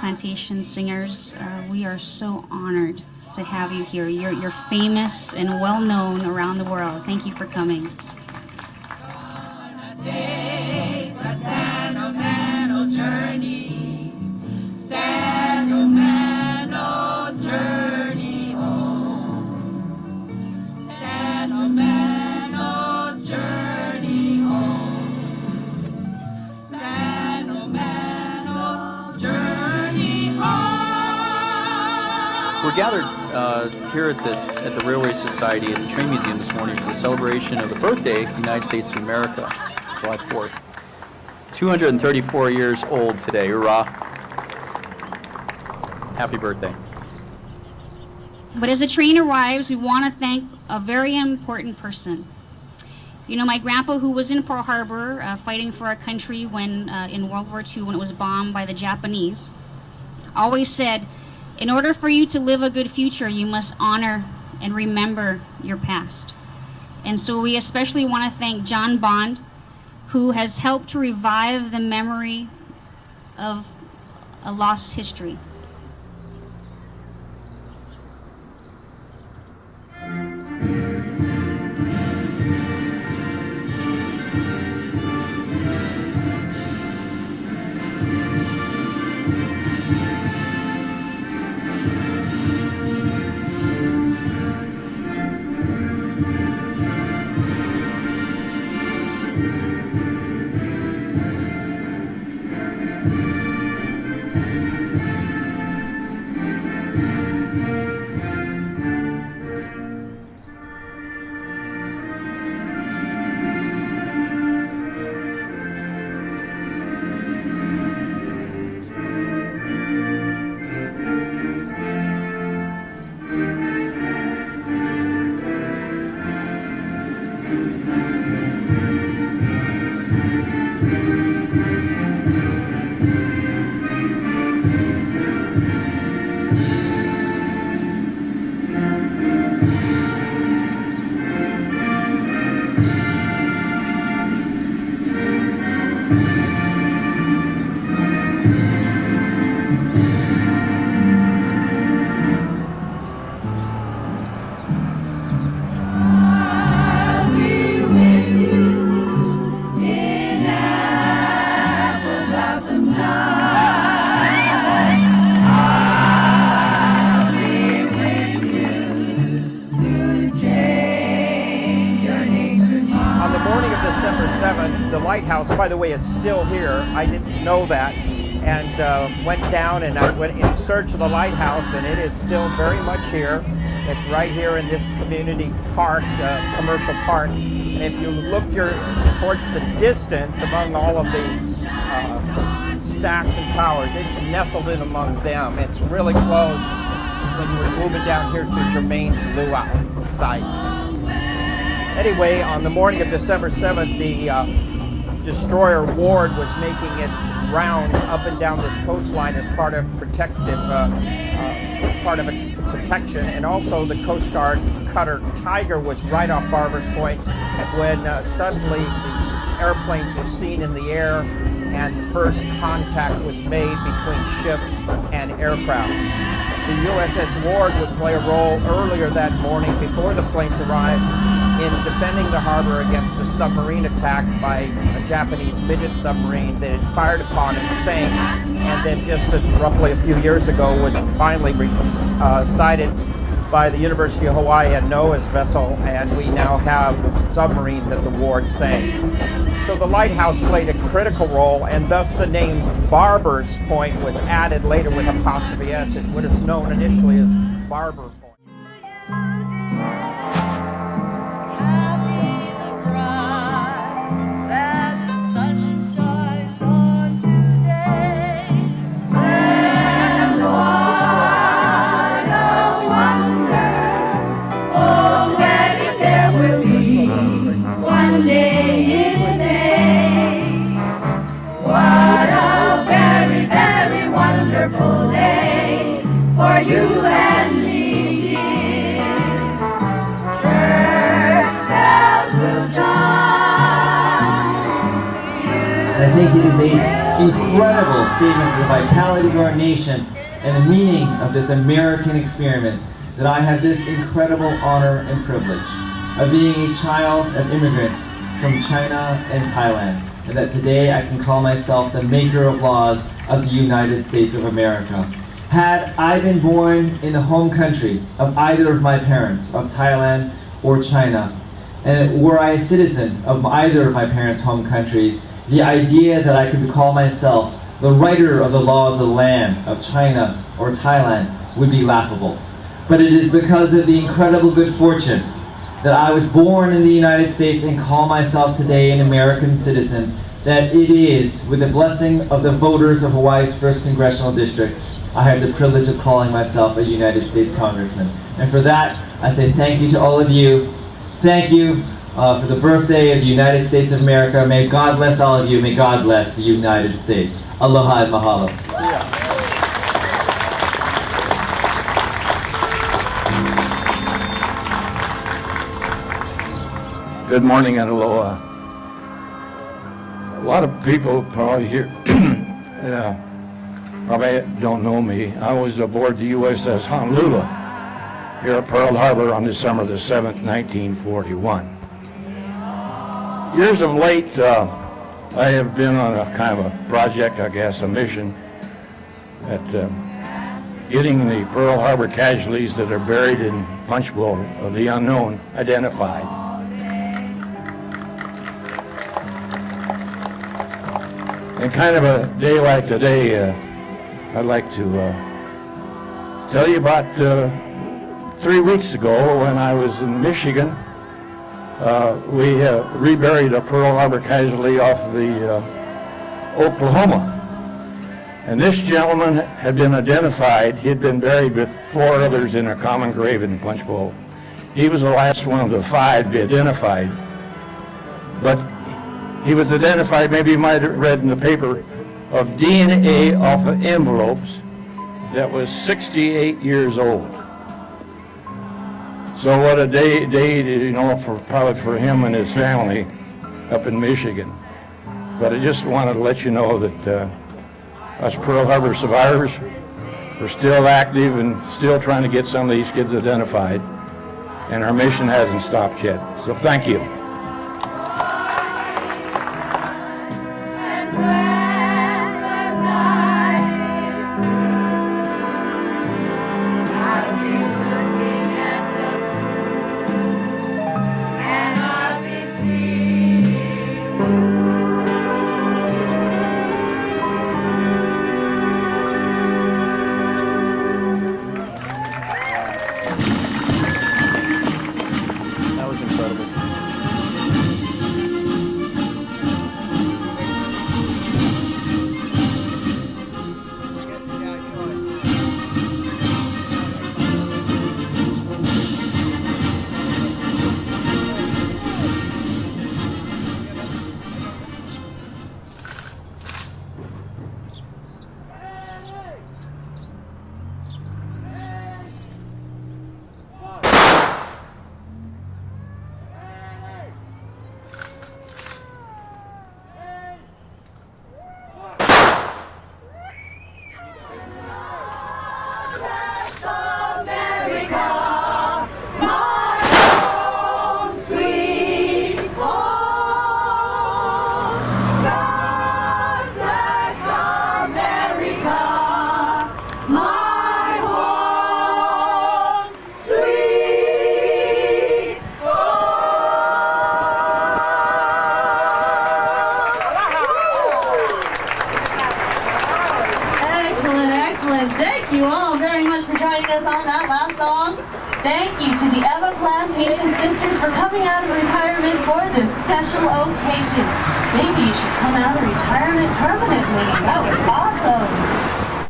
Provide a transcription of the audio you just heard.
plantation singers. We are so honored to have you here. You're famous and well known around the world. Thank you for coming. Take a sentimental journey, sentimental journey home, sentimental journey home, sentimental journey home. We're gathered here at the Railway Society at the Train Museum this morning for the celebration of the birthday of the United States of America, July 4th. 234 years old today. Hurrah. Happy birthday. But as the train arrives, we want to thank a very important person. You know, my grandpa, who was in Pearl Harbor fighting for our country when in World War II when it was bombed by the Japanese, always said, in order for you to live a good future, you must honor and remember your past. And so we especially want to thank John Bond, who has helped to revive the memory of a lost history. The lighthouse, by the way, is still here. I didn't know that, and went down and I went in search of the lighthouse, and it is still very much here. It's right here in this community park, commercial park. And if you look towards the distance among all of the stacks and towers, it's nestled in among them. It's really close when you were moving down here to Germain's luau site. Anyway, on the morning of December 7th, the destroyer Ward was making its rounds up and down this coastline as part of protection, and also the Coast Guard cutter Tiger was right off Barbers Point when suddenly the airplanes were seen in the air and the first contact was made between ship and aircraft. The USS Ward would play a role earlier that morning before the planes arrived in defending the harbor against a submarine attack by a Japanese midget submarine that had fired upon and sank, and then just roughly a few years ago was finally sighted by the University of Hawaii and NOAA's vessel, and we now have the submarine that the Ward sank. So the lighthouse played a critical role, and thus the name Barbers Point was added later with apostrophe S. It was known initially as Barber Point. You and me, dear. Church bells will chime. I think it is 8. incredible statement of the vitality of our nation and the meaning of this American experiment that I have this incredible honor and privilege of being a child of immigrants from China and Thailand, and that today I can call myself the maker of laws of the United States of America. Had I been born in the home country of either of my parents, of Thailand or China, and were I a citizen of either of my parents' home countries, the idea that I could call myself the writer of the laws of the land of China or Thailand would be laughable. But it is because of the incredible good fortune that I was born in the United States and call myself today an American citizen, that it is, with the blessing of the voters of Hawaii's 1st Congressional District, I have the privilege of calling myself a United States Congressman. And for that, I say thank you to all of you. Thank you for the birthday of the United States of America. May God bless all of you. May God bless the United States. Aloha and mahalo. Good morning and aloha. A lot of people probably here probably don't know me. I was aboard the USS Honolulu here at Pearl Harbor on December the 7th, 1941. Years of late, I have been on a kind of a project, I guess, a mission at getting the Pearl Harbor casualties that are buried in Punch Bowl of the unknown identified. And kind of a day like today, I'd like to tell you about 3 weeks ago when I was in Michigan. We reburied a Pearl Harbor casualty off the Oklahoma. And this gentleman had been identified. He had been buried with 4 others in a common grave in Punch Bowl. He was the last one of the 5 to be identified. But he was identified, maybe you might have read in the paper, of DNA off of envelopes that was 68 years old. So what a day, you know, probably for him and his family up in Michigan. But I just wanted to let you know that us Pearl Harbor survivors, we're still active and still trying to get some of these kids identified. And our mission hasn't stopped yet. So thank you. for coming out of retirement for this special occasion. Maybe you should come out of retirement permanently. That was awesome.